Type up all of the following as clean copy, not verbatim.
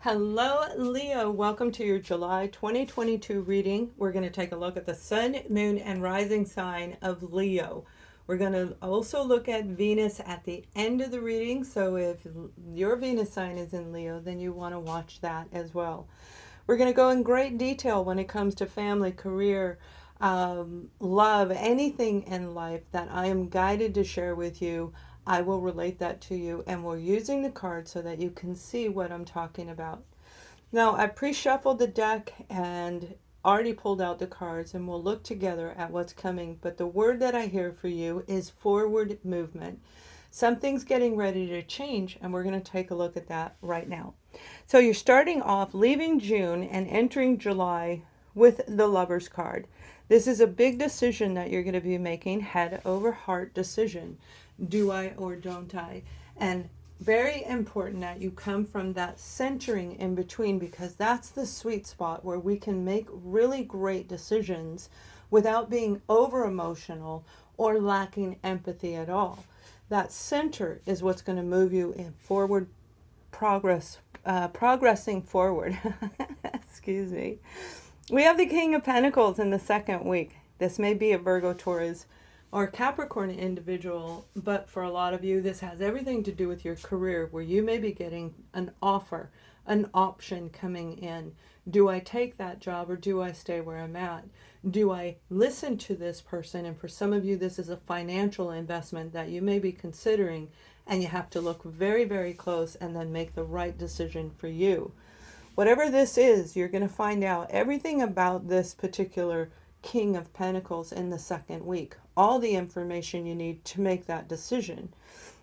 Hello, Leo. Welcome to your July 2022 reading. We're going to take a look at the sun, moon, and rising sign of Leo. We're going to also look at Venus at the end of the reading. So if your Venus sign is in Leo, then you want to watch that as well. We're going to go in great detail when it comes to family, career, love, anything in life that I am guided to share with you. I will relate that to you, and we're using the cards so that you can see what I'm talking about. Now, I pre-shuffled the deck and already pulled out the cards, and we'll look together at what's coming. But the word that I hear for you is forward movement. Something's getting ready to change, and we're going to take a look at that right now. So you're starting off, leaving June and entering July with the Lover's card. This is a big decision that you're going to be making, head over heart decision. Do I or don't I? And very important that you come from that centering in between, because that's the sweet spot where we can make really great decisions without being over emotional or lacking empathy at all. That center is what's going to move you in forward progressing forward. Excuse me. We have the King of Pentacles in the second week. This may be a Virgo, Taurus, or Capricorn individual, but for a lot of you, this has everything to do with your career, where you may be getting an offer, an option coming in. Do I take that job, or do I stay where I'm at? Do I listen to this person? And for some of you, this is a financial investment that you may be considering, and you have to look very, very close and then make the right decision for you. Whatever this is, you're going to find out everything about this particular King of Pentacles in the second week. All the information you need to make that decision.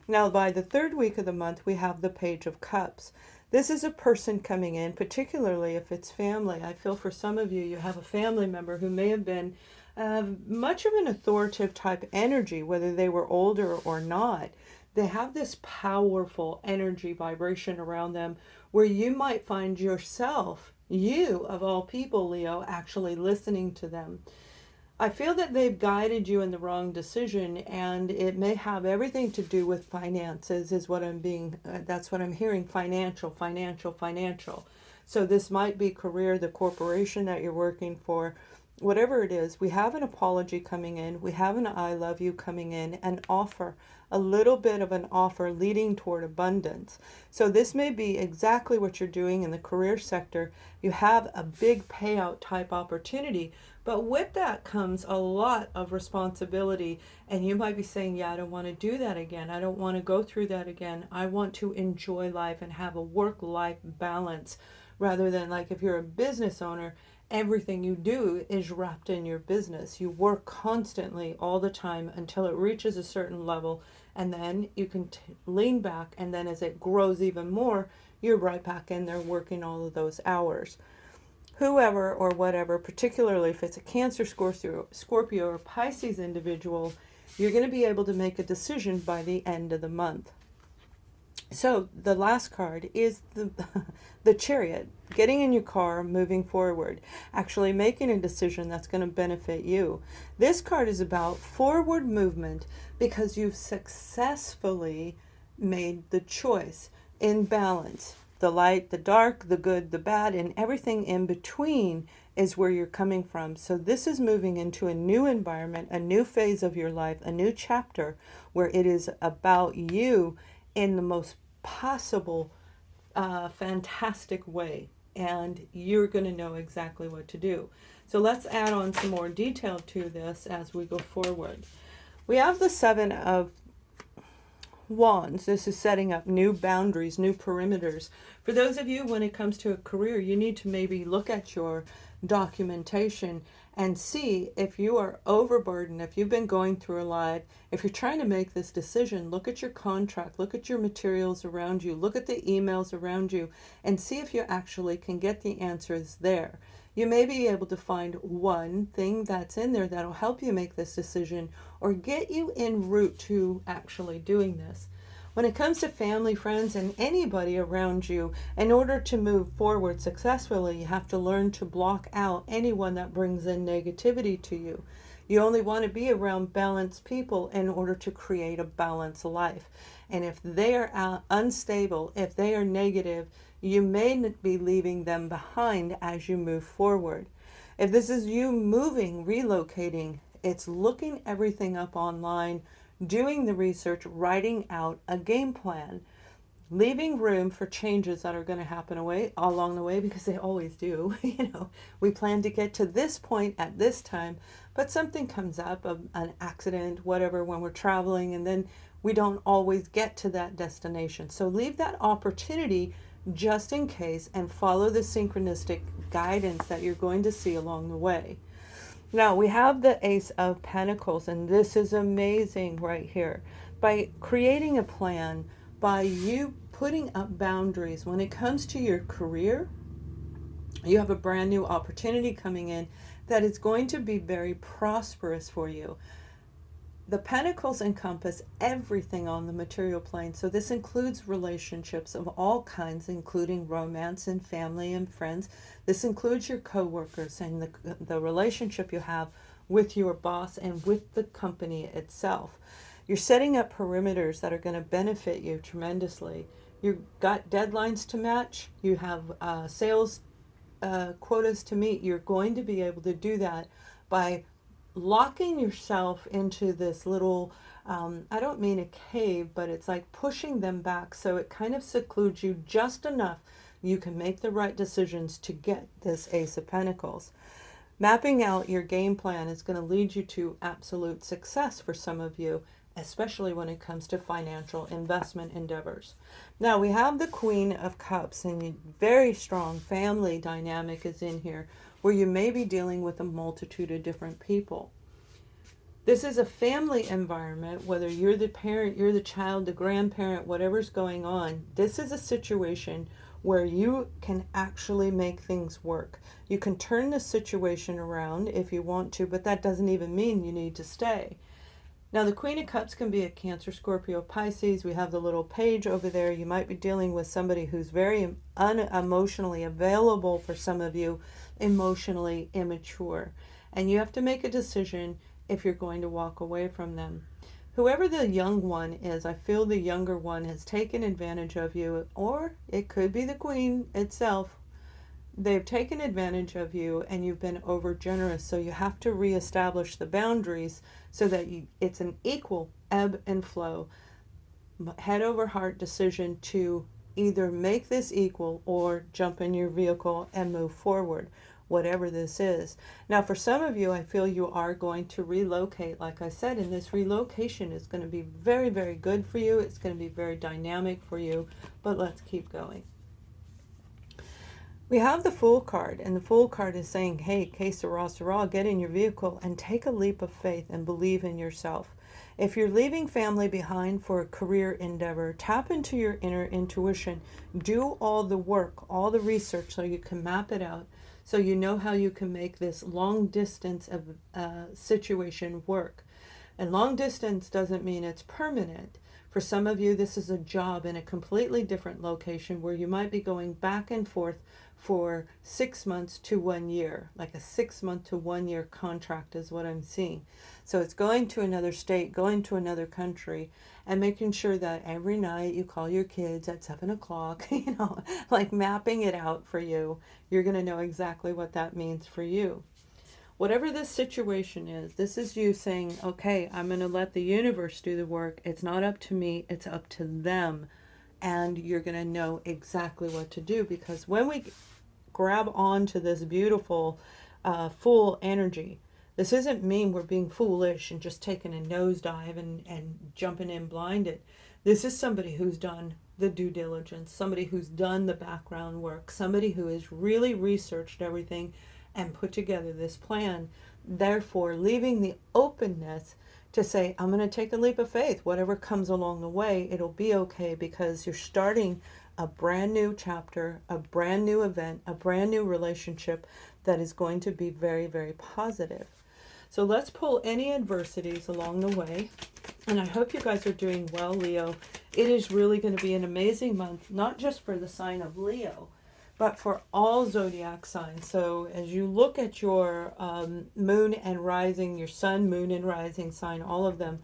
Now, by the third week of the month, we have the Page of Cups. This is a person coming in, particularly if it's family. I feel for some of you, you have a family member who may have been much of an authoritative type energy, whether they were older or not. They have this powerful energy vibration around them where you might find yourself, you of all people, Leo, actually listening to them. I feel that they've guided you in the wrong decision, and it may have everything to do with finances is what that's what I'm hearing, financial. So this might be career, the corporation that you're working for, whatever it is. We have an apology coming in. We have an I love you coming in, an offer, a little bit of an offer leading toward abundance. So this may be exactly what you're doing in the career sector. You have a big payout type opportunity, but with that comes a lot of responsibility. And you might be saying, yeah, I don't want to do that again. I don't want to go through that again. I want to enjoy life and have a work-life balance, rather than like if you're a business owner, everything you do is wrapped in your business. You work constantly all the time until it reaches a certain level, and then you can lean back, and then as it grows even more, you're right back in there working all of those hours. Whoever or whatever, particularly if it's a Cancer, Scorpio, or Pisces individual, you're going to be able to make a decision by the end of the month. So the last card is the Chariot, getting in your car, moving forward, actually making a decision that's going to benefit you. This card is about forward movement because you've successfully made the choice in balance. The light, the dark, the good, the bad, and everything in between is where you're coming from. So this is moving into a new environment, a new phase of your life, a new chapter where it is about you in the most possible fantastic way, and you're going to know exactly what to do. So let's add on some more detail to this as we go forward. We have the Seven of Wands. This is setting up new boundaries, new perimeters. For those of you, when it comes to a career, you need to maybe look at your documentation and see if you are overburdened, if you've been going through a lot. If you're trying to make this decision, look at your contract, look at your materials around you, look at the emails around you, and see if you actually can get the answers there. You may be able to find one thing that's in there that'll help you make this decision or get you en route to actually doing this. When it comes to family, friends, and anybody around you, in order to move forward successfully, you have to learn to block out anyone that brings in negativity to you. You only want to be around balanced people in order to create a balanced life. And if they are unstable, if they are negative, you may be leaving them behind as you move forward. If this is you moving, relocating, it's looking everything up online, doing the research, writing out a game plan, leaving room for changes that are going to happen along the way, because they always do. We plan to get to this point at this time, but something comes up, an accident, whatever, when we're traveling, and then we don't always get to that destination. So leave that opportunity just in case, and follow the synchronistic guidance that you're going to see along the way. Now we have the Ace of Pentacles, and this is amazing right here. By creating a plan, by you putting up boundaries when it comes to your career, you have a brand new opportunity coming in that is going to be very prosperous for you. The Pentacles encompass everything on the material plane, so this includes relationships of all kinds, including romance and family and friends. This includes your co-workers and the relationship you have with your boss and with the company itself. You're setting up perimeters that are going to benefit you tremendously. You've got deadlines to match. You have sales quotas to meet. You're going to be able to do that by locking yourself into this little, I don't mean a cave, but it's like pushing them back, so it kind of secludes you just enough you can make the right decisions to get this Ace of Pentacles. Mapping out your game plan is going to lead you to absolute success for some of you, especially when it comes to financial investment endeavors. Now we have the Queen of Cups, and a very strong family dynamic is in here, where you may be dealing with a multitude of different people. This is a family environment, whether you're the parent, you're the child, the grandparent, whatever's going on. This is a situation where you can actually make things work. You can turn the situation around if you want to, but that doesn't even mean you need to stay. Now the Queen of Cups can be a Cancer, Scorpio, Pisces. We have the little page over there. You might be dealing with somebody who's very unemotionally available for some of you, emotionally immature. And you have to make a decision if you're going to walk away from them. Whoever the young one is, I feel the younger one has taken advantage of you, or it could be the Queen itself. They've taken advantage of you and you've been over generous, so you have to reestablish the boundaries so that it's an equal ebb and flow, head over heart decision to either make this equal or jump in your vehicle and move forward, whatever this is. Now for some of you, I feel you are going to relocate, like I said, and this relocation is going to be very, very good for you. It's going to be very dynamic for you, but let's keep going. We have the Fool card, and the Fool card is saying, hey, que sera, sera, get in your vehicle and take a leap of faith and believe in yourself. If you're leaving family behind for a career endeavor, tap into your inner intuition. Do all the work, all the research, so you can map it out, so you know how you can make this long distance of situation work. And long distance doesn't mean it's permanent. For some of you, this is a job in a completely different location where you might be going back and forth for 6 months to 1 year, like a 6-month to 1 year contract is what I'm seeing. So it's going to another state, going to another country, and making sure that every night you call your kids at 7 o'clock, like mapping it out for you. You're going to know exactly what that means for you. Whatever this situation is, this is you saying, okay, I'm going to let the universe do the work. It's not up to me, it's up to them. And you're going to know exactly what to do, because when we grab onto this beautiful Fool energy, this doesn't mean we're being foolish and just taking a nosedive and jumping in blinded. This is somebody who's done the due diligence, somebody who's done the background work, somebody who has really researched everything and put together this plan, therefore leaving the openness to say, I'm going to take a leap of faith. Whatever comes along the way, it'll be okay, because you're starting a brand new chapter, a brand new event, a brand new relationship that is going to be very, very positive. So let's pull any adversities along the way. And I hope you guys are doing well, Leo. It is really going to be an amazing month, not just for the sign of Leo, but for all zodiac signs. So as you look at your moon and rising, your sun, moon, and rising sign, all of them,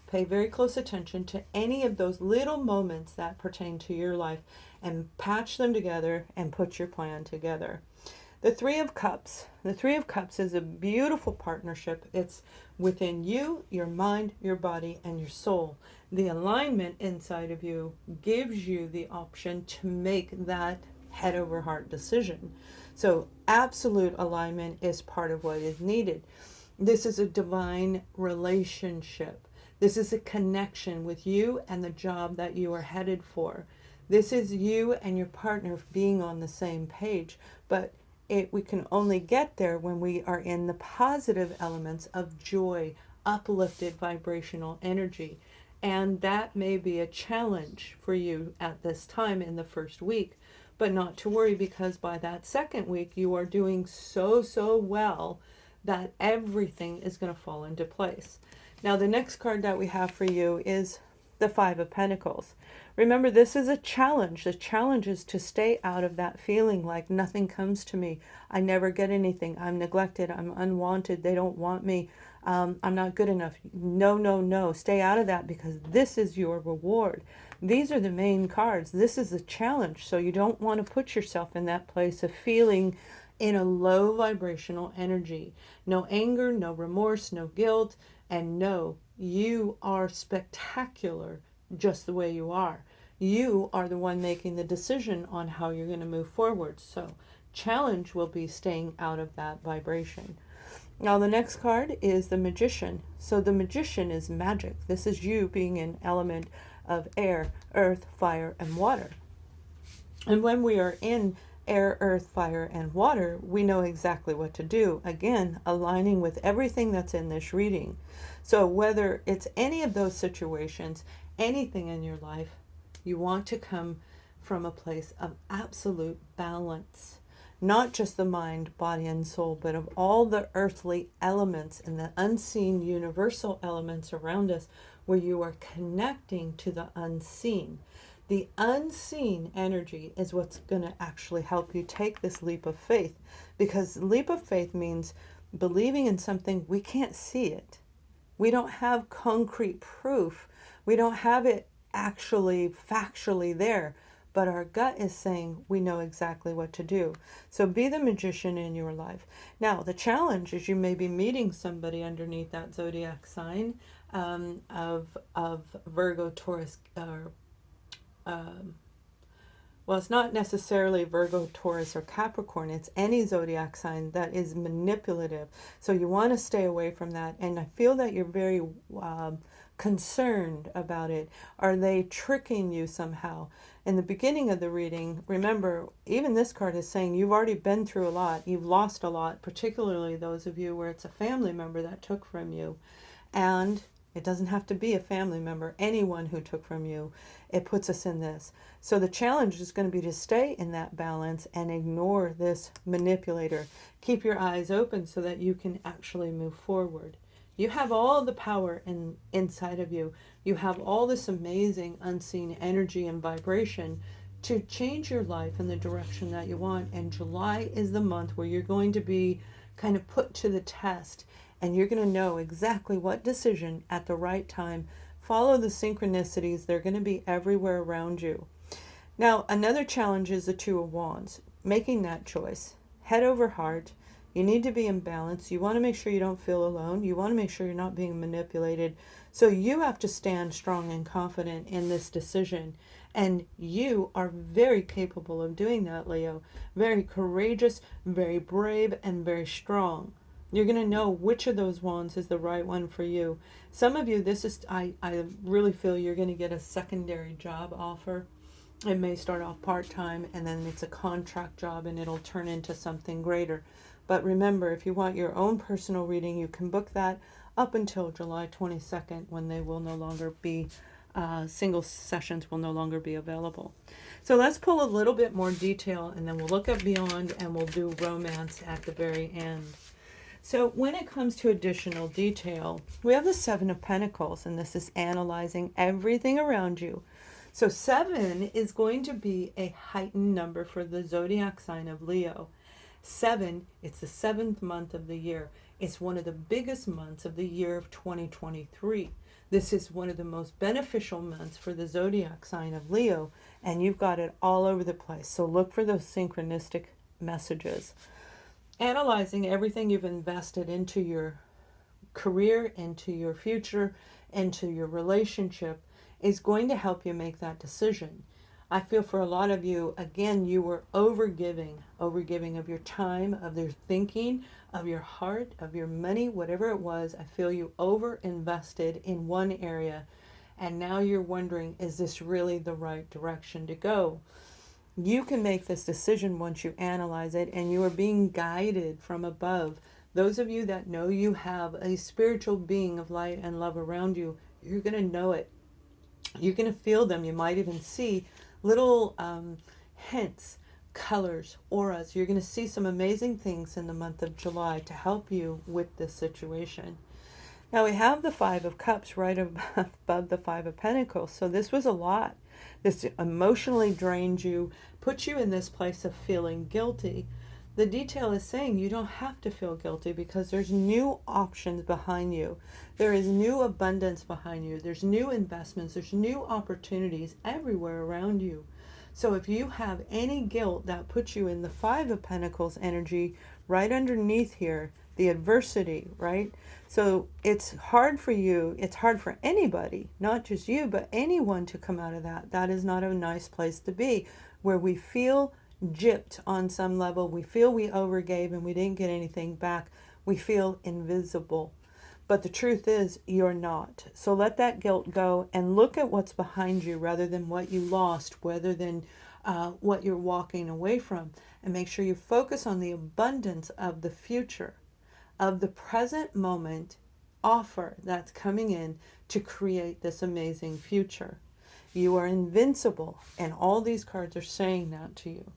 pay very close attention to any of those little moments that pertain to your life and patch them together and put your plan together. The Three of Cups. The Three of Cups is a beautiful partnership. It's within you, your mind, your body, and your soul. The alignment inside of you gives you the option to make that head over heart decision. So absolute alignment is part of what is needed. This is a divine relationship. This is a connection with you and the job that you are headed for. This is you and your partner being on the same page, but we can only get there when we are in the positive elements of joy, uplifted vibrational energy. And that may be a challenge for you at this time in the first week, but not to worry, because by that second week you are doing so well that everything is going to fall into place. Now the next card that we have for you is the Five of Pentacles. Remember, this is a challenge. The challenge is to stay out of that feeling like nothing comes to me. I never get anything. I'm neglected. I'm unwanted. They don't want me. I'm not good enough. No. Stay out of that, because this is your reward. These are the main cards. This is a challenge. So you don't want to put yourself in that place of feeling in a low vibrational energy. No anger, no remorse, no guilt, and no, you are spectacular just the way you are. You are the one making the decision on how you're going to move forward. So challenge will be staying out of that vibration. Now the next card is the Magician. So the Magician is magic. This is you being an element of air, earth, fire, and water. And when we are in air, earth, fire, and water, we know exactly what to do. Again, aligning with everything that's in this reading. So whether it's any of those situations, anything in your life, you want to come from a place of absolute balance. Not just the mind, body, and soul, but of all the earthly elements and the unseen universal elements around us, where you are connecting to the unseen. The unseen energy is what's going to actually help you take this leap of faith, because leap of faith means believing in something we can't see it. We don't have concrete proof. We don't have it actually factually there, but our gut is saying we know exactly what to do. So be the magician in your life. Now, the challenge is you may be meeting somebody underneath that zodiac sign of Virgo, Taurus, or well, it's not necessarily Virgo, Taurus, or Capricorn. It's any zodiac sign that is manipulative. So you want to stay away from that. And I feel that you're very concerned about it. Are they tricking you somehow? In the beginning of the reading, remember, even this card is saying you've already been through a lot. You've lost a lot, particularly those of you where it's a family member that took from you. And it doesn't have to be a family member, anyone who took from you. It puts us in this. So the challenge is going to be to stay in that balance and ignore this manipulator. Keep your eyes open so that you can actually move forward. You have all the power inside of you. You have all this amazing unseen energy and vibration to change your life in the direction that you want. And July is the month where you're going to be kind of put to the test. And you're going to know exactly what decision at the right time. Follow the synchronicities. They're going to be everywhere around you. Now, another challenge is the Two of Wands. Making that choice. Head over heart. You need to be in balance. You want to make sure you don't feel alone. You want to make sure you're not being manipulated. So you have to stand strong and confident in this decision. And you are very capable of doing that, Leo. Very courageous, very brave, and very strong. You're going to know which of those wands is the right one for you. Some of you, I really feel you're going to get a secondary job offer. It may start off part-time and then it's a contract job and it'll turn into something greater. But remember, if you want your own personal reading, you can book that up until July 22nd, when they will no longer be, single sessions will no longer be available. So let's pull a little bit more detail and then we'll look at beyond and we'll do romance at the very end. So when it comes to additional detail, we have the Seven of Pentacles, and this is analyzing everything around you. So 7 is going to be a heightened number for the zodiac sign of Leo. 7, it's the 7th month of the year. It's one of the biggest months of the year of 2023. This is one of the most beneficial months for the zodiac sign of Leo, and you've got it all over the place. So look for those synchronistic messages. Analyzing everything you've invested into your career, into your future, into your relationship is going to help you make that decision. I feel for a lot of you, again, you were overgiving of your time, of your thinking, of your heart, of your money, whatever it was. I feel you over invested in one area, and now you're wondering, is this really the right direction to go? You can make this decision once you analyze it, and you are being guided from above. Those of you that know you have a spiritual being of light and love around you, you're going to know it. You're going to feel them. You might even see little hints, colors, auras. You're going to see some amazing things in the month of July to help you with this situation. Now we have the Five of Cups right above the Five of Pentacles. So this was a lot. This emotionally drained you, put you in this place of feeling guilty. The detail is saying you don't have to feel guilty because there's new options behind you. There is new abundance behind you. There's new investments. There's new opportunities everywhere around you. So if you have any guilt, that puts you in the Five of Pentacles energy right underneath here, the adversity, right? So it's hard for you. It's hard for anybody, not just you, but anyone to come out of that. That is not a nice place to be, where we feel gypped on some level. We feel we overgave and we didn't get anything back. We feel invisible. But the truth is, you're not. So let that guilt go and look at what's behind you rather than what you lost, rather than what you're walking away from. And make sure you focus on the abundance of the future, of the present moment offer that's coming in to create this amazing future. You are invincible, and all these cards are saying that to you.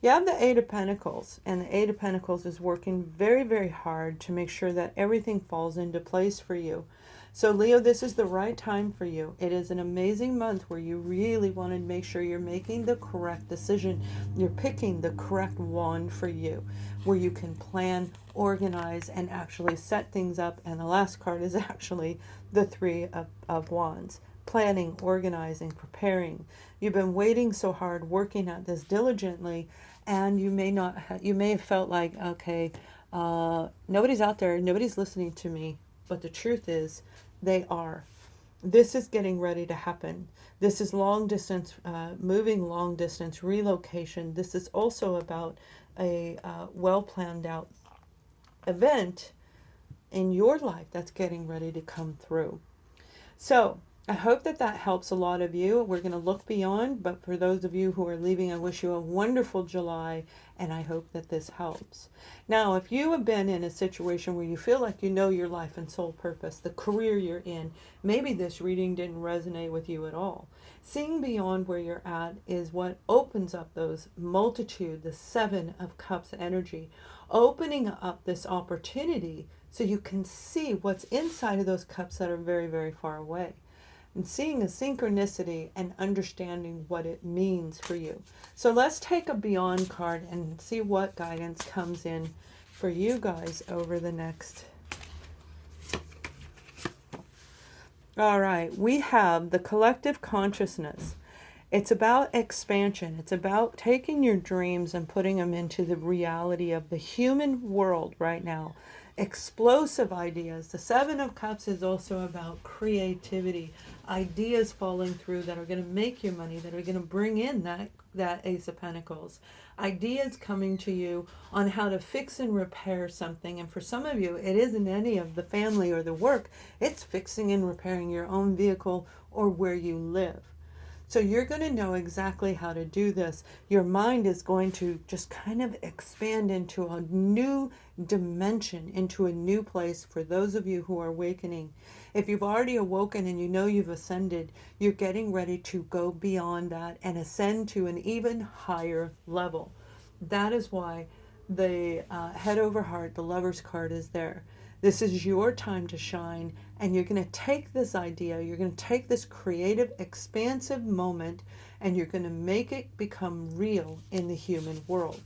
You have the Eight of Pentacles, and the Eight of Pentacles is working very, very hard to make sure that everything falls into place for you. So Leo, this is the right time for you. It is an amazing month where you really want to make sure you're making the correct decision. You're picking the correct wand for you, where you can plan, organize, and actually set things up. And the last card is actually the Three of Wands. Planning, organizing, preparing. You've been waiting so hard, working at this diligently, and you may have felt like, okay, nobody's out there, nobody's listening to me. But the truth is, they are. This is getting ready to happen. This is long distance, moving long distance, relocation. This is also about a well planned out event in your life that's getting ready to come through. So I hope that helps a lot of you. We're going to look beyond, but for those of you who are leaving, I wish you a wonderful July, and I hope that this helps. Now, if you have been in a situation where you feel like you know your life and soul purpose, the career you're in, maybe this reading didn't resonate with you at all. Seeing beyond where you're at is what opens up those multitude, the Seven of Cups energy, opening up this opportunity so you can see what's inside of those cups that are very, very far away. And seeing a synchronicity and understanding what it means for you. So let's take a Beyond card and see what guidance comes in for you guys over the next. All right, we have the collective consciousness. It's about expansion. It's about taking your dreams and putting them into the reality of the human world right now. Explosive ideas. The Seven of Cups is also about creativity, ideas falling through that are going to make you money, that are going to bring in that Ace of Pentacles. Ideas coming to you on how to fix and repair something. And for some of you, it isn't any of the family or the work. It's fixing and repairing your own vehicle or where you live. So you're going to know exactly how to do this. Your mind is going to just kind of expand into a new dimension, into a new place for those of you who are awakening. If you've already awoken and you know you've ascended, you're getting ready to go beyond that and ascend to an even higher level. That is why the head over heart, the Lover's card is there. This is your time to shine, and you're going to take this idea, you're going to take this creative, expansive moment, and you're going to make it become real in the human world.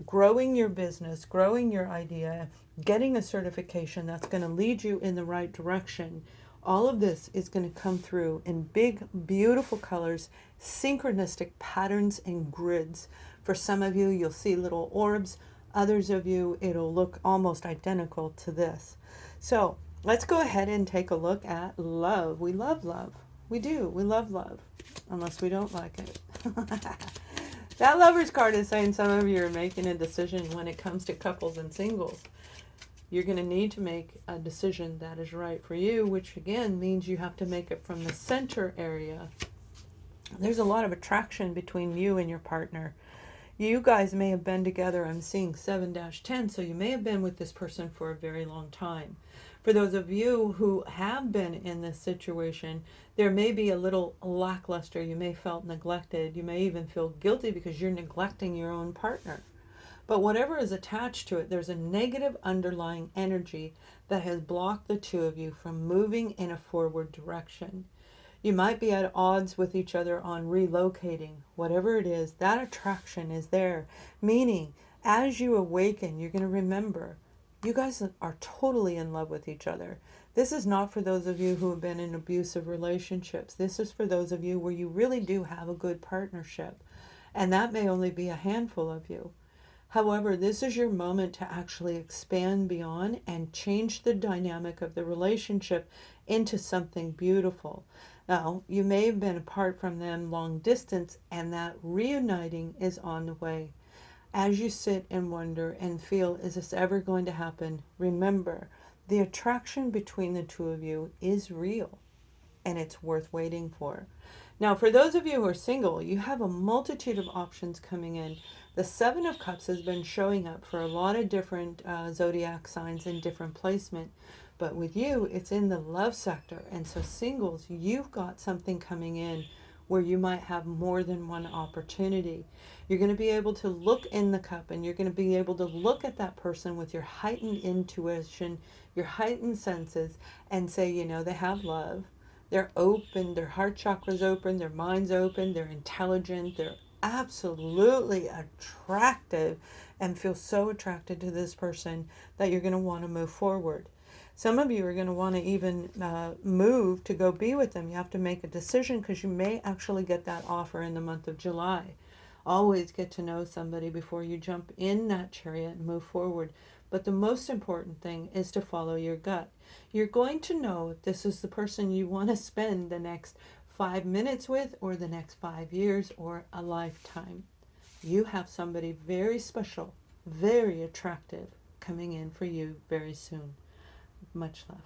Growing your business, growing your idea, getting a certification that's going to lead you in the right direction. All of this is going to come through in big, beautiful colors, synchronistic patterns and grids. For some of you, you'll see little orbs. Others of you, it'll look almost identical to this. So let's go ahead and take a look at love. We love love. We do. We love love. Unless we don't like it. That Lover's card is saying some of you are making a decision when it comes to couples and singles. You're going to need to make a decision that is right for you, which again means you have to make it from the center area. There's a lot of attraction between you and your partner. You guys may have been together, I'm seeing 7-10, so you may have been with this person for a very long time. For those of you who have been in this situation, there may be a little lackluster. You may felt neglected. You may even feel guilty because you're neglecting your own partner. But whatever is attached to it, there's a negative underlying energy that has blocked the two of you from moving in a forward direction. You might be at odds with each other on relocating. Whatever it is, that attraction is there. Meaning, as you awaken, you're going to remember, you guys are totally in love with each other. This is not for those of you who have been in abusive relationships. This is for those of you where you really do have a good partnership. And that may only be a handful of you. However, this is your moment to actually expand beyond and change the dynamic of the relationship into something beautiful. Now, you may have been apart from them long distance, and that reuniting is on the way. As you sit and wonder and feel, is this ever going to happen? Remember, the attraction between the two of you is real, and it's worth waiting for. Now, for those of you who are single, you have a multitude of options coming in. The Seven of Cups has been showing up for a lot of different zodiac signs in different placement. But with you, it's in the love sector. And so singles, you've got something coming in where you might have more than one opportunity. You're going to be able to look in the cup, and you're going to be able to look at that person with your heightened intuition, your heightened senses, and say, you know, they have love. They're open, their heart chakra's open, their mind's open, they're intelligent, they're absolutely attractive, and feel so attracted to this person that you're going to want to move forward. Some of you are going to want to even move to go be with them. You have to make a decision because you may actually get that offer in the month of July. Always get to know somebody before you jump in that chariot and move forward. But the most important thing is to follow your gut. You're going to know if this is the person you want to spend the next 5 minutes with, or the next 5 years, or a lifetime. You have somebody very special, very attractive coming in for you very soon. Much love.